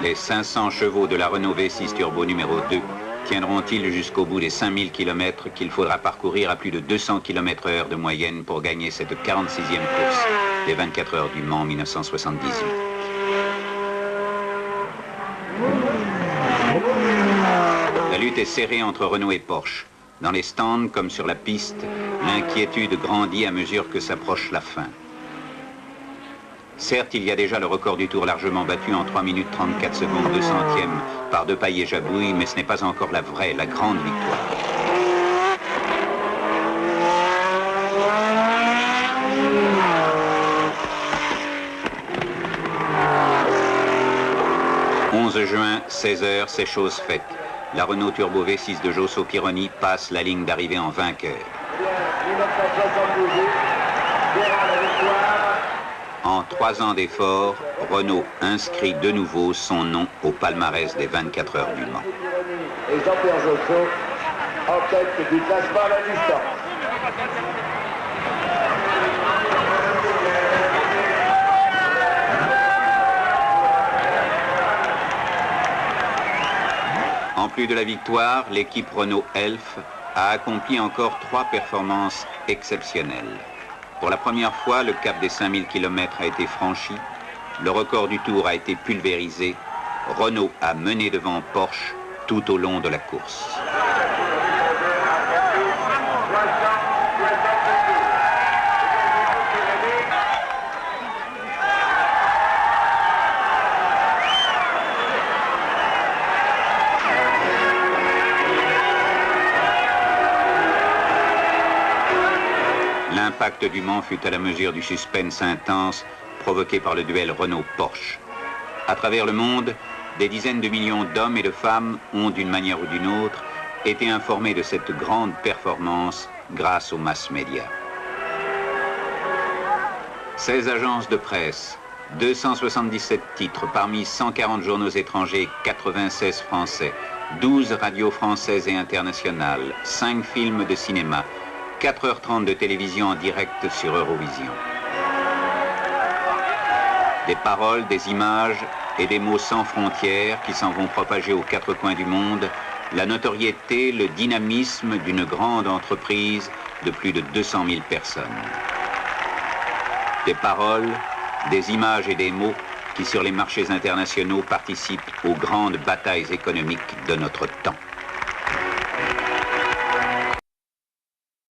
Les 500 chevaux de la Renault V6 Turbo numéro 2 tiendront-ils jusqu'au bout des 5000 km qu'il faudra parcourir à plus de 200 km/h de moyenne pour gagner cette 46e course des 24 heures du Mans 1978? La lutte est serrée entre Renault et Porsche. Dans les stands comme sur la piste, l'inquiétude grandit à mesure que s'approche la fin. Certes, il y a déjà le record du Tour largement battu en 3 minutes 34 secondes 2 centièmes par Depaille et Jabouille, mais ce n'est pas encore la vraie, la grande victoire. « 11 juin, 16h, c'est chose faite. La Renault Turbo V6 de Josso Pironi passe la ligne d'arrivée en vainqueur. En 3 ans d'efforts, Renault inscrit de nouveau son nom au palmarès des 24 heures du Mans. Et Jean-Pierre Josso en tête du classement à la distance. En plus de la victoire, l'équipe Renault Elf a accompli encore 3 performances exceptionnelles. Pour la première fois, le cap des 5000 km a été franchi, le record du Tour a été pulvérisé, Renault a mené devant Porsche tout au long de la course. L'impact du Mans fut à la mesure du suspense intense provoqué par le duel Renault-Porsche. À travers le monde, des dizaines de millions d'hommes et de femmes ont, d'une manière ou d'une autre, été informés de cette grande performance grâce aux mass médias. 16 agences de presse, 277 titres parmi 140 journaux étrangers, 96 français, 12 radios françaises et internationales, 5 films de cinéma, 4h30 de télévision en direct sur Eurovision. Des paroles, des images et des mots sans frontières qui s'en vont propager aux 4 coins du monde la notoriété, le dynamisme d'une grande entreprise de plus de 200 000 personnes. Des paroles, des images et des mots qui sur les marchés internationaux participent aux grandes batailles économiques de notre temps.